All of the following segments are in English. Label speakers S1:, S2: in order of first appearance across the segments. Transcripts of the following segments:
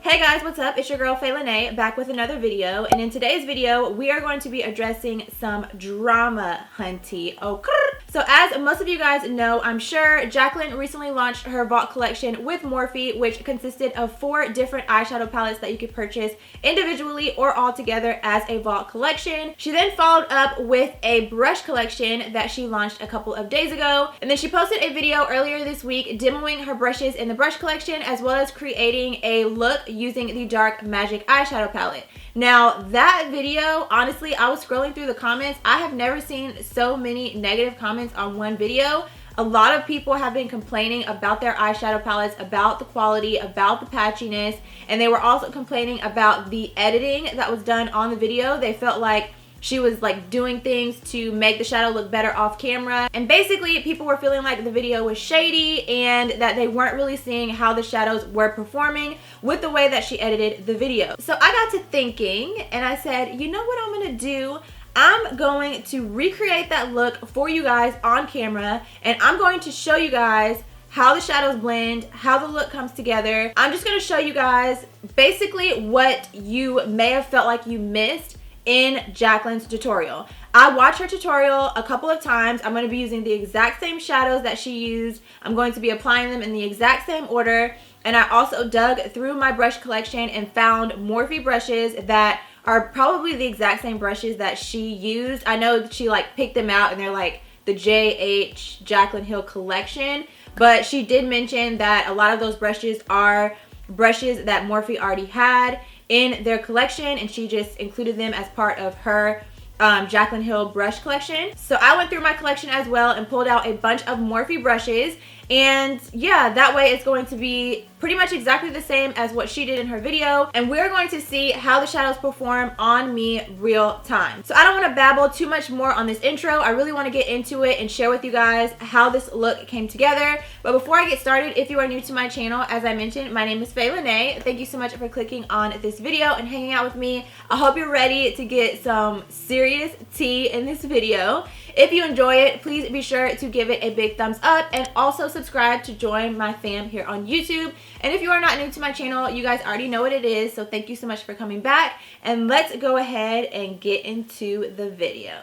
S1: Hey guys, what's up? It's your girl Fayy Lenee back with another video, and in today's video we are going to be addressing some drama, hunty. Okay. So as most of you guys know, I'm sure, Jaclyn recently launched her Vault collection with Morphe, which consisted of 4 different eyeshadow palettes that you could purchase individually or all together as a Vault collection. She then followed up with a brush collection that she launched a couple of days ago, and then she posted a video earlier this week demoing her brushes in the brush collection as well as creating a look using the Dark Magic Eyeshadow Palette. Now that video, honestly, I was scrolling through the comments. I have never seen so many negative comments on one video. A lot of people have been complaining about their eyeshadow palettes, about the quality, about the patchiness, and they were also complaining about the editing that was done on the video. They felt like she was like doing things to make the shadow look better off camera, and basically people were feeling like the video was shady and that they weren't really seeing how the shadows were performing with the way that she edited the video. So I got to thinking and I said, you know what I'm gonna do? I'm going to recreate that look for you guys on camera, and I'm going to show you guys how the shadows blend, how the look comes together. I'm just going to show you guys basically what you may have felt like you missed in Jaclyn's tutorial. I watched her tutorial a couple of times. I'm going to be using the exact same shadows that she used. I'm going to be applying them in the exact same order, and I also dug through my brush collection and found Morphe brushes that are probably the exact same brushes that she used. I know that she like picked them out and they're like the JH Jaclyn Hill collection, but she did mention that a lot of those brushes are brushes that Morphe already had in their collection, and she just included them as part of her Jaclyn Hill brush collection. So I went through my collection as well and pulled out a bunch of Morphe brushes, and yeah, that way it's going to be pretty much exactly the same as what she did in her video, and we're going to see how the shadows perform on me real time. So I don't want to babble too much more on this intro. I really want to get into it and share with you guys how this look came together. But before I get started, if you are new to my channel, as I mentioned, my name is Fayy Lenee. Thank you so much for clicking on this video and hanging out with me. I hope you're ready to get some serious tea in this video. If you enjoy it, please be sure to give it a big thumbs up and also subscribe to join my fam here on YouTube. And if you are not new to my channel, you guys already know what it is, so thank you so much for coming back, and let's go ahead and get into the video.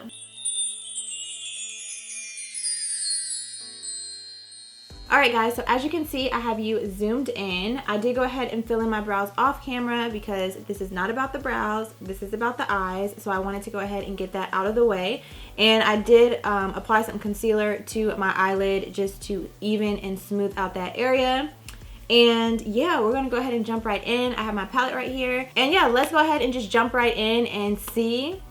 S1: Alright guys, so as you can see, I have you zoomed in. I did go ahead and fill in my brows off camera because this is not about the brows, this is about the eyes, so I wanted to go ahead and get that out of the way. And I did apply some concealer to my eyelid just to even and smooth out that area. And yeah, we're gonna go ahead and jump right in. I have my palette right here, and yeah, let's go ahead and just jump right in and see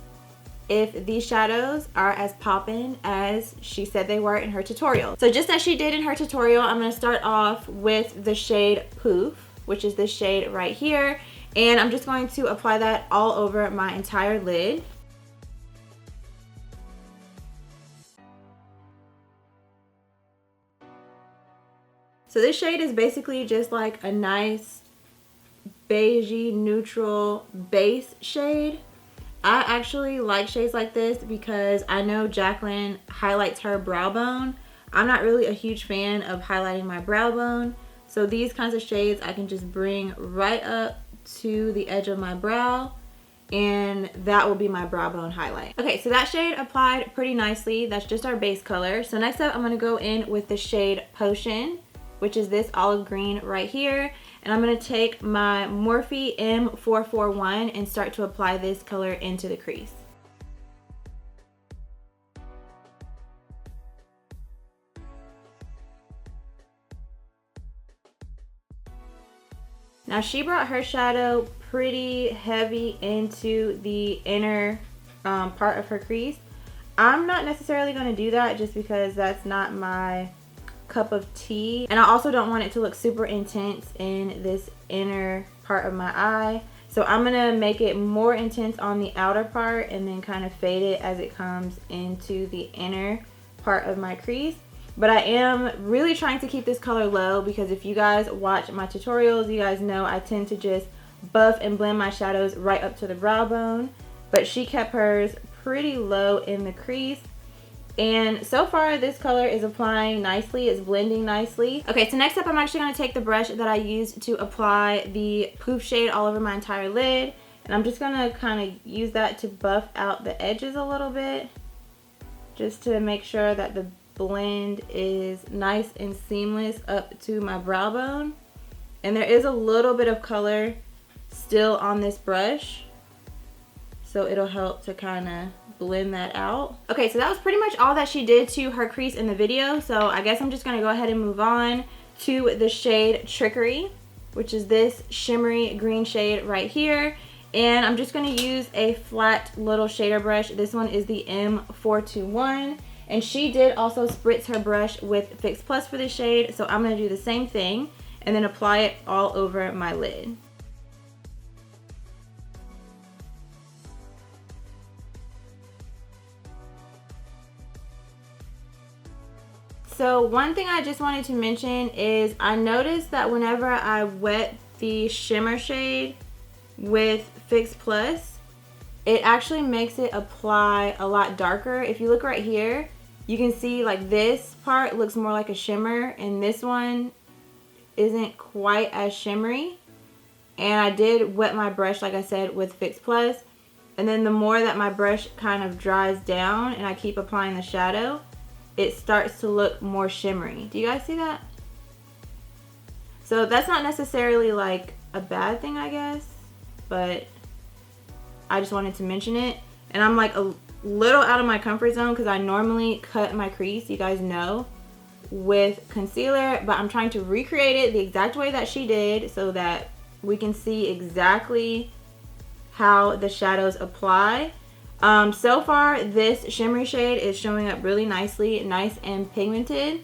S1: if these shadows are as poppin' as she said they were in her tutorial. So just as she did in her tutorial, I'm gonna start off with the shade Poof, which is this shade right here, and I'm just going to apply that all over my entire lid. So this shade is basically just like a nice beigey neutral base shade. I actually like shades like this because I know Jaclyn highlights her brow bone. I'm not really a huge fan of highlighting my brow bone, so these kinds of shades I can just bring right up to the edge of my brow, and that will be my brow bone highlight. Okay, so that shade applied pretty nicely. That's just our base color. So next up, I'm gonna go in with the shade Potion, which is this olive green right here. And I'm gonna take my Morphe M441 and start to apply this color into the crease. Now she brought her shadow pretty heavy into the inner part of her crease. I'm not necessarily gonna do that just because that's not my cup of tea, and I also don't want it to look super intense in this inner part of my eye, so I'm gonna make it more intense on the outer part and then kind of fade it as it comes into the inner part of my crease. But I am really trying to keep this color low because if you guys watch my tutorials, you guys know I tend to just buff and blend my shadows right up to the brow bone, but she kept hers pretty low in the crease. And so far this color is applying nicely, it's blending nicely. Okay, so next up I'm actually going to take the brush that I used to apply the poof shade all over my entire lid, and I'm just going to kind of use that to buff out the edges a little bit, just to make sure that the blend is nice and seamless up to my brow bone. And there is a little bit of color still on this brush, so it'll help to kind of blend that out. Okay, so that was pretty much all that she did to her crease in the video, so I guess I'm just going to go ahead and move on to the shade Trickery, which is this shimmery green shade right here. And I'm just going to use a flat little shader brush. This one is the M421, and she did also spritz her brush with Fix Plus for this shade, so I'm going to do the same thing and then apply it all over my lid. So one thing I just wanted to mention is I noticed that whenever I wet the shimmer shade with Fix Plus, it actually makes it apply a lot darker. If you look right here, you can see like this part looks more like a shimmer and this one isn't quite as shimmery. And I did wet my brush, like I said, with Fix Plus, and then the more that my brush kind of dries down and I keep applying the shadow, it starts to look more shimmery. Do you guys see that? So that's not necessarily like a bad thing, I guess, but I just wanted to mention it. And I'm like a little out of my comfort zone because I normally cut my crease, you guys know, with concealer, but I'm trying to recreate it the exact way that she did so that we can see exactly how the shadows apply. So far this shimmery shade is showing up really nicely, nice and pigmented.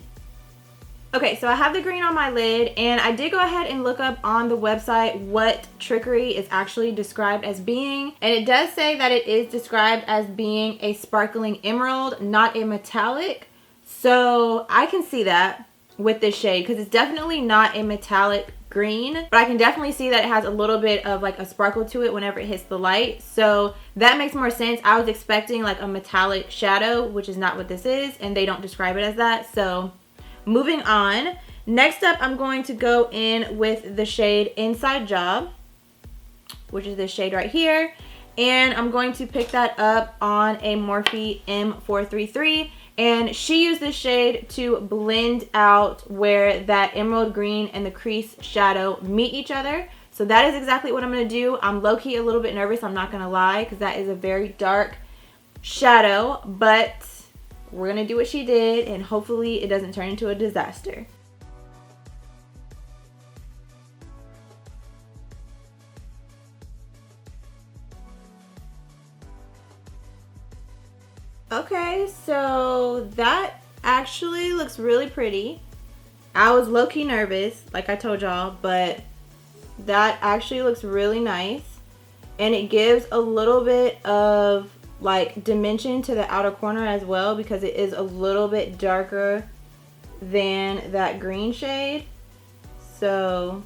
S1: Okay, so I have the green on my lid, and I did go ahead and look up on the website what Trickery is actually described as being, and it does say that it is described as being a sparkling emerald, not a metallic. So I can see that with this shade because it's definitely not a metallic green, but I can definitely see that it has a little bit of like a sparkle to it whenever it hits the light, so that makes more sense. I was expecting like a metallic shadow, which is not what this is, and they don't describe it as that. So moving on, next up I'm going to go in with the shade Inside Job, which is this shade right here, and I'm going to pick that up on a Morphe M433. And she used this shade to blend out where that emerald green and the crease shadow meet each other. So that is exactly what I'm going to do. I'm low-key a little bit nervous, I'm not going to lie, because that is a very dark shadow. But we're going to do what she did, and hopefully it doesn't turn into a disaster. Okay, so that actually looks really pretty. I was low-key nervous, like I told y'all, but that actually looks really nice. And it gives a little bit of like dimension to the outer corner as well, because it is a little bit darker than that green shade. So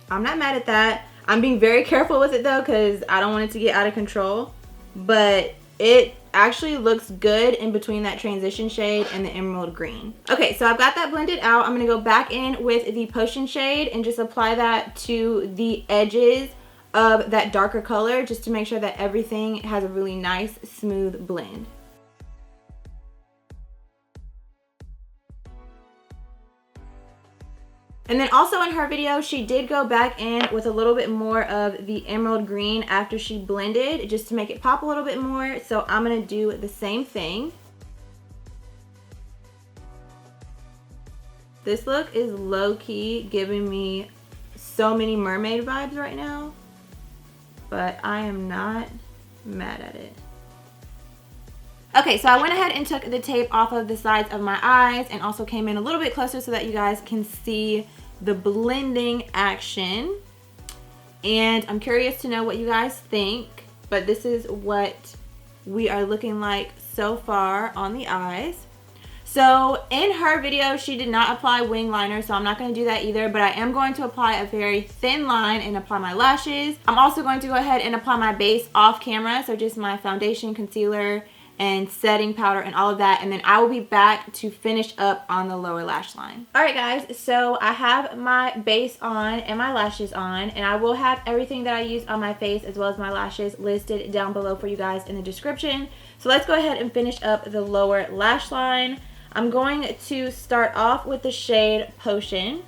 S1: I'm not mad at that. I'm being very careful with it though, because I don't want it to get out of control. But it actually looks good in between that transition shade and the emerald green. Okay, so I've got that blended out. I'm going to go back in with the Potion shade and just apply that to the edges of that darker color, just to make sure that everything has a really nice smooth blend. And then also in her video, she did go back in with a little bit more of the emerald green after she blended, just to make it pop a little bit more. So I'm going to do the same thing. This look is low-key giving me so many mermaid vibes right now, but I am not mad at it. Okay, so I went ahead and took the tape off of the sides of my eyes and also came in a little bit closer so that you guys can see the blending action. And I'm curious to know what you guys think, but this is what we are looking like so far on the eyes. So in her video, she did not apply wing liner, so I'm not going to do that either, but I am going to apply a very thin line and apply my lashes. I'm also going to go ahead and apply my base off camera, so just my foundation, concealer, and setting powder and all of that, and then I will be back to finish up on the lower lash line. Alright guys, so I have my base on and my lashes on, and I will have everything that I use on my face as well as my lashes listed down below for you guys in the description. So let's go ahead and finish up the lower lash line. I'm going to start off with the shade Potion,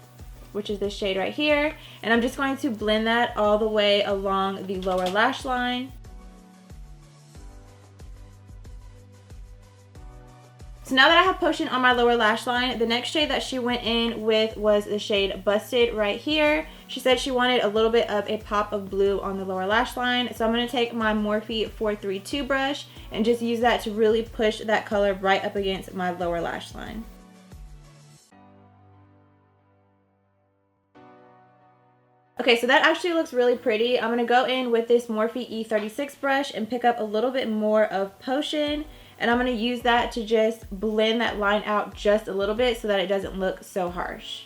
S1: which is this shade right here, and I'm just going to blend that all the way along the lower lash line. So now that I have Potion on my lower lash line, the next shade that she went in with was the shade Busted right here. She said she wanted a little bit of a pop of blue on the lower lash line. So I'm going to take my Morphe 432 brush and just use that to really push that color right up against my lower lash line. Okay, so that actually looks really pretty. I'm going to go in with this Morphe E36 brush and pick up a little bit more of Potion. And I'm going to use that to just blend that line out just a little bit so that it doesn't look so harsh.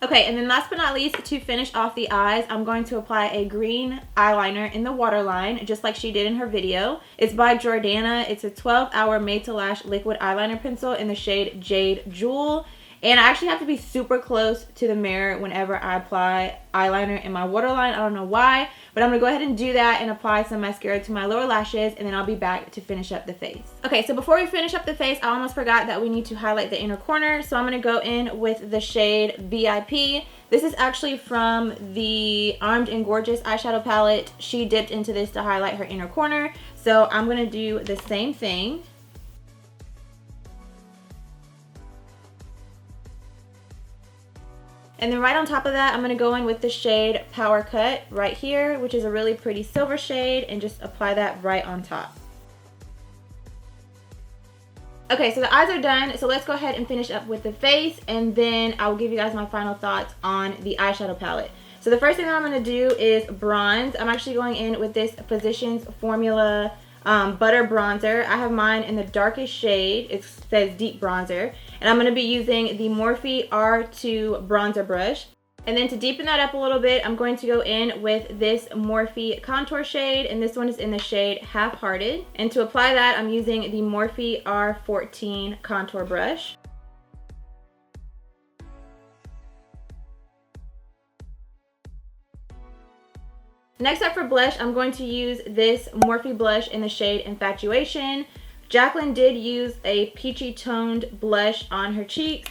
S1: Okay, and then last but not least, to finish off the eyes, I'm going to apply a green eyeliner in the waterline, just like she did in her video. It's by Jordana. It's a 12-hour Made to Lash liquid eyeliner pencil in the shade Jade Jewel. And I actually have to be super close to the mirror whenever I apply eyeliner in my waterline. I don't know why, but I'm going to go ahead and do that and apply some mascara to my lower lashes, and then I'll be back to finish up the face. Okay, so before we finish up the face, I almost forgot that we need to highlight the inner corner. So I'm going to go in with the shade VIP. This is actually from the Armed and Gorgeous eyeshadow palette. She dipped into this to highlight her inner corner. So I'm going to do the same thing. And then right on top of that, I'm going to go in with the shade Power Cut right here, which is a really pretty silver shade, and just apply that right on top. Okay, so the eyes are done, so let's go ahead and finish up with the face, and then I'll give you guys my final thoughts on the eyeshadow palette. So the first thing that I'm going to do is bronze. I'm actually going in with this Physicians Formula Butter Bronzer. I have mine in the darkest shade. It says Deep Bronzer. And I'm going to be using the Morphe R2 bronzer brush. And then to deepen that up a little bit, I'm going to go in with this Morphe contour shade, and this one is in the shade Half Hearted. And to apply that, I'm using the Morphe R14 contour brush. Next up for blush, I'm going to use this Morphe blush in the shade Infatuation. Jaclyn did use a peachy toned blush on her cheeks,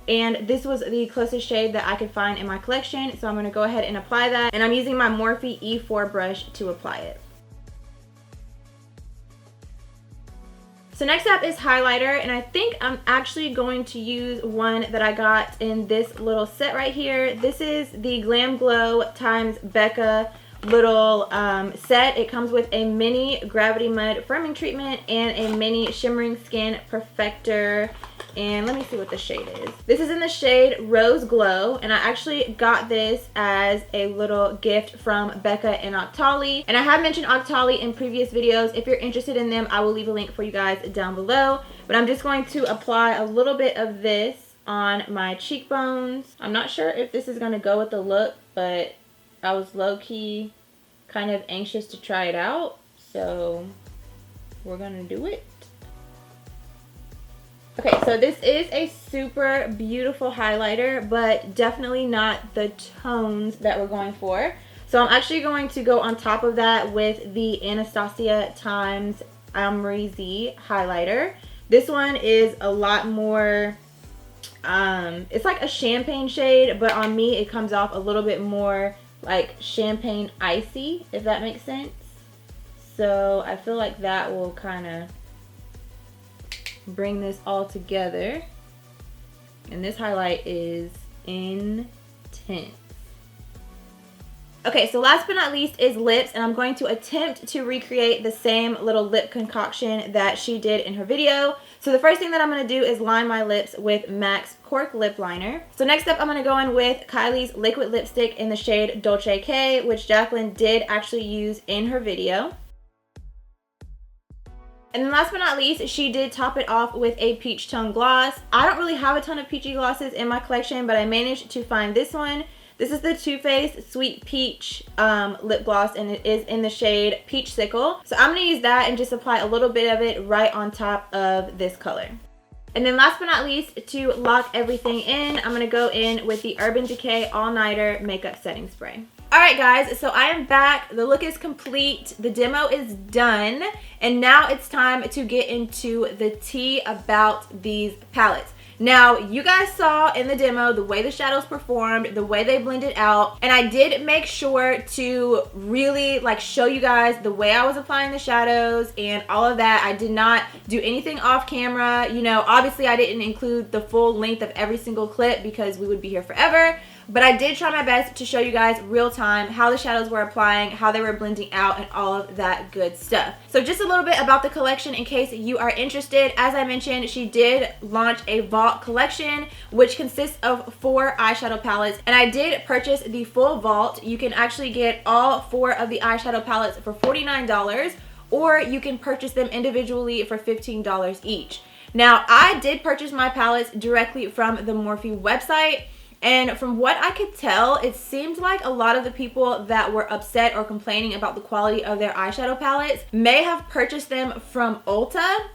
S1: and this was the closest shade that I could find in my collection, so I'm going to go ahead and apply that, and I'm using my Morphe E4 brush to apply it. So next up is highlighter, and I think I'm actually going to use one that I got in this little set right here. This is the Glam Glow x Becca little set. It comes with a mini Gravity Mud firming treatment and a mini shimmering skin perfector, and let me see what the shade is. This is in the shade Rose Glow, and I actually got this as a little gift from Becca and Octali, and I have mentioned Octali in previous videos. If you're interested in them, I will leave a link for you guys down below, but I'm just going to apply a little bit of this on my cheekbones. I'm not sure if this is going to go with the look, but I was low-key kind of anxious to try it out, so we're gonna do it. Okay, so this is a super beautiful highlighter, but definitely not the tones that we're going for. So I'm actually going to go on top of that with the Anastasia x Amrezy highlighter. This one is a lot more, it's like a champagne shade, but on me it comes off a little bit more like champagne icy, if that makes sense. So I feel like that will kind of bring this all together, and this highlight is intense. Okay, so last but not least is lips, and I'm going to attempt to recreate the same little lip concoction that she did in her video. So the first thing that I'm going to do is line my lips with MAC's Cork Lip Liner. So next up, I'm going to go in with Kylie's liquid lipstick in the shade Dolce K, which Jaclyn did actually use in her video. And then last but not least, she did top it off with a peach tone gloss. I don't really have a ton of peachy glosses in my collection, but I managed to find this one. This is the Too Faced Sweet Peach lip gloss, and it is in the shade Peach Sickle. So I'm going to use that and just apply a little bit of it right on top of this color. And then last but not least, to lock everything in, I'm going to go in with the Urban Decay All Nighter Makeup Setting Spray. Alright guys, so I am back. The look is complete. The demo is done. And now it's time to get into the tea about these palettes. Now, you guys saw in the demo the way the shadows performed, the way they blended out, and I did make sure to really like show you guys the way I was applying the shadows and all of that. I did not do anything off camera. You know, obviously I didn't include the full length of every single clip because we would be here forever. But I did try my best to show you guys real time how the shadows were applying, how they were blending out, and all of that good stuff. So just a little bit about the collection in case you are interested. As I mentioned, she did launch a Vault collection, which consists of 4 eyeshadow palettes. And I did purchase the full Vault. You can actually get all 4 of the eyeshadow palettes for $49, or you can purchase them individually for $15 each. Now, I did purchase my palettes directly from the Morphe website. And from what I could tell, it seemed like a lot of the people that were upset or complaining about the quality of their eyeshadow palettes may have purchased them from Ulta.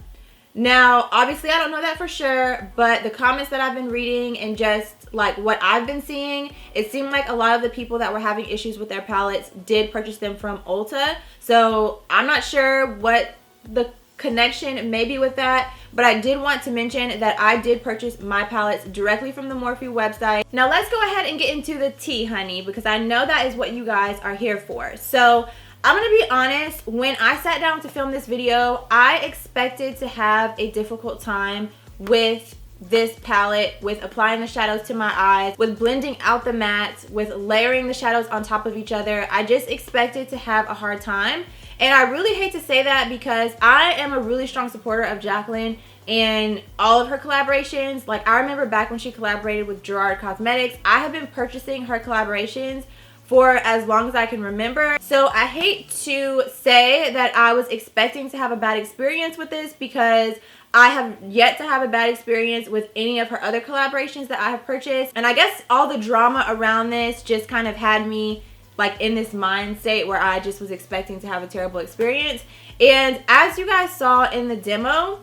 S1: Now, obviously I don't know that for sure, but the comments that I've been reading and just like what I've been seeing, it seemed like a lot of the people that were having issues with their palettes did purchase them from Ulta. So I'm not sure what the connection may be with that, but I did want to mention that I did purchase my palettes directly from the Morphe website. Now let's go ahead and get into the tea, honey, because I know that is what you guys are here for. So I'm gonna be honest, when I sat down to film this video, I expected to have a difficult time with this palette, with applying the shadows to my eyes, with blending out the mattes, with layering the shadows on top of each other. I just expected to have a hard time. And I really hate to say that because I am a really strong supporter of Jaclyn and all of her collaborations. Like, I remember back when she collaborated with Gerard Cosmetics, I have been purchasing her collaborations for as long as I can remember. So I hate to say that I was expecting to have a bad experience with this because I have yet to have a bad experience with any of her other collaborations that I have purchased. And I guess all the drama around this just kind of had me like in this mind state where I just was expecting to have a terrible experience. And as you guys saw in the demo,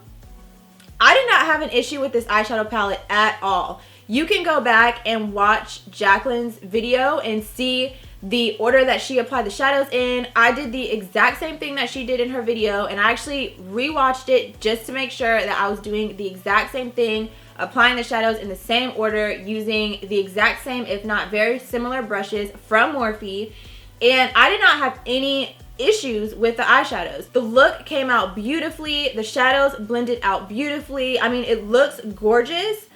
S1: I did not have an issue with this eyeshadow palette at all. You can go back and watch Jaclyn's video and see the order that she applied the shadows in. I did the exact same thing that she did in her video, and I actually rewatched it just to make sure that I was doing the exact same thing, applying the shadows in the same order, using the exact same, if not very similar brushes from Morphe, and I did not have any issues with the eyeshadows. The look came out beautifully. The shadows blended out beautifully. I mean, it looks gorgeous.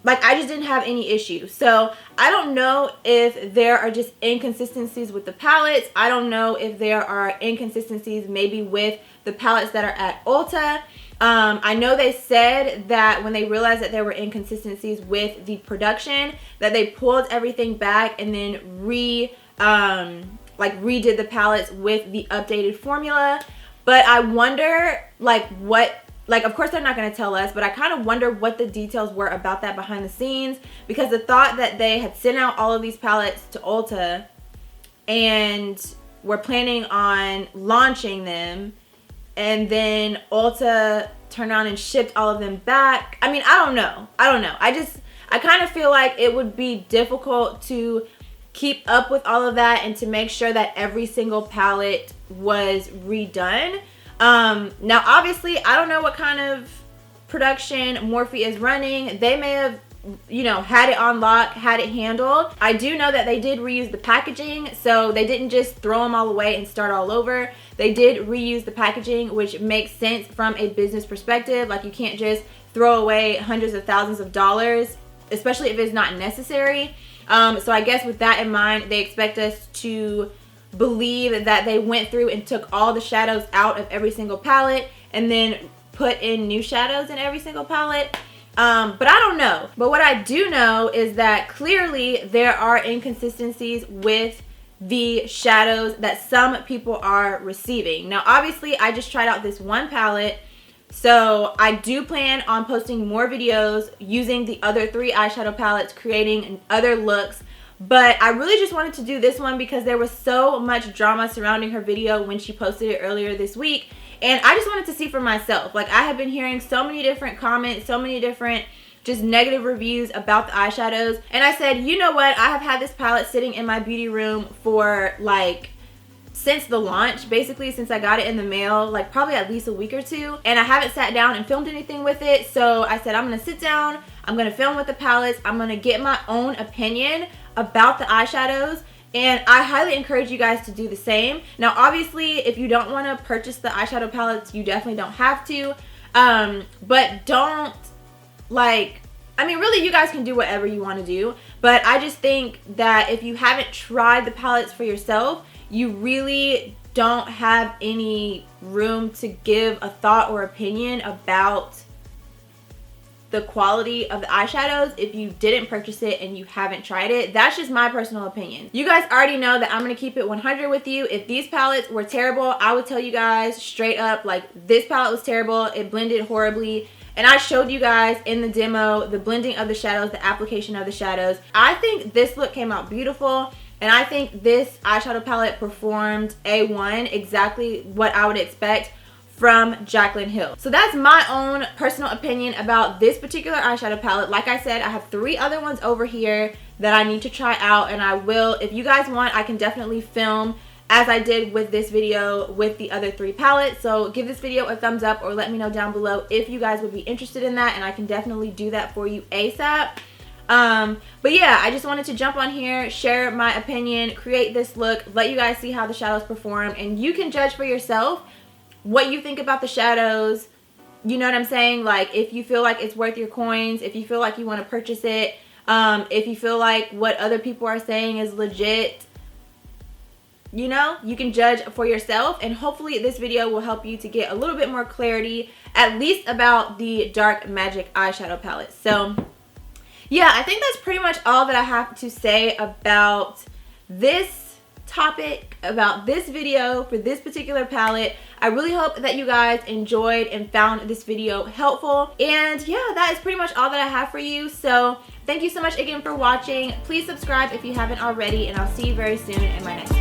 S1: Like, I just didn't have any issues. So I don't know if there are just inconsistencies with the palettes. I don't know if there are inconsistencies maybe with the palettes that are at Ulta. I know they said that when they realized that there were inconsistencies with the production, that they pulled everything back and then redid the palettes with the updated formula. But I wonder of course they're not going to tell us, but I kind of wonder what the details were about that behind the scenes, because the thought that they had sent out all of these palettes to Ulta and were planning on launching them, and then Ulta turned around and shipped all of them back. I mean, I don't know. I kind of feel like it would be difficult to keep up with all of that and to make sure that every single palette was redone. Now obviously I don't know what kind of production Morphe is running. They may have, you know, had it on lock, had it handled. I do know that they did reuse the packaging, so they didn't just throw them all away and start all over. They did reuse the packaging, which makes sense from a business perspective. Like, you can't just throw away hundreds of thousands of dollars, especially if it's not necessary. So I guess with that in mind, they expect us to believe that they went through and took all the shadows out of every single palette and then put in new shadows in every single palette. But I don't know. But what I do know is that clearly there are inconsistencies with the shadows that some people are receiving. Now obviously I just tried out this one palette, so I do plan on posting more videos using the other 3 eyeshadow palettes, creating other looks. but I really just wanted to do this one because there was so much drama surrounding her video when she posted it earlier this week, and I just wanted to see for myself. Like, I have been hearing so many different comments, so many different just negative reviews about the eyeshadows, and I said, you know what, I have had this palette sitting in my beauty room for like since the launch, basically since I got it in the mail, like probably at least a week or two, and I haven't sat down and filmed anything with it. So I said, I'm gonna sit down, I'm gonna film with the palettes, I'm gonna get my own opinion about the eyeshadows, and I highly encourage you guys to do the same. Now obviously, if you don't want to purchase the eyeshadow palettes, you definitely don't have to, but don't, like, I mean, really, you guys can do whatever you want to do, but I just think that if you haven't tried the palettes for yourself, you really don't have any room to give a thought or opinion about the quality of the eyeshadows if you didn't purchase it and you haven't tried it. That's just my personal opinion. You guys already know that I'm going to keep it 100 with you. If these palettes were terrible, I would tell you guys straight up, like, this palette was terrible, it blended horribly. And I showed you guys in the demo the blending of the shadows, the application of the shadows. I think this look came out beautiful, and I think this eyeshadow palette performed A1, exactly what I would expect from Jaclyn Hill. So that's my own personal opinion about this particular eyeshadow palette. Like I said, I have 3 other ones over here that I need to try out, and I will, if you guys want, I can definitely film as I did with this video with the other 3 palettes. So give this video a thumbs up or let me know down below if you guys would be interested in that, and I can definitely do that for you ASAP. But yeah, I just wanted to jump on here, share my opinion, create this look, let you guys see how the shadows perform, and you can judge for yourself what you think about the shadows. You know what I'm saying? Like, if you feel like it's worth your coins, if you feel like you want to purchase it, if you feel like what other people are saying is legit, you know, you can judge for yourself, and hopefully this video will help you to get a little bit more clarity, at least about the Dark Magic Eyeshadow Palette. So yeah, I think that's pretty much all that I have to say about this topic, about this video for this particular palette. I really hope that you guys enjoyed and found this video helpful, and yeah, that is pretty much all that I have for you. So thank you so much again for watching. Please subscribe if you haven't already, and I'll see you very soon in my next one.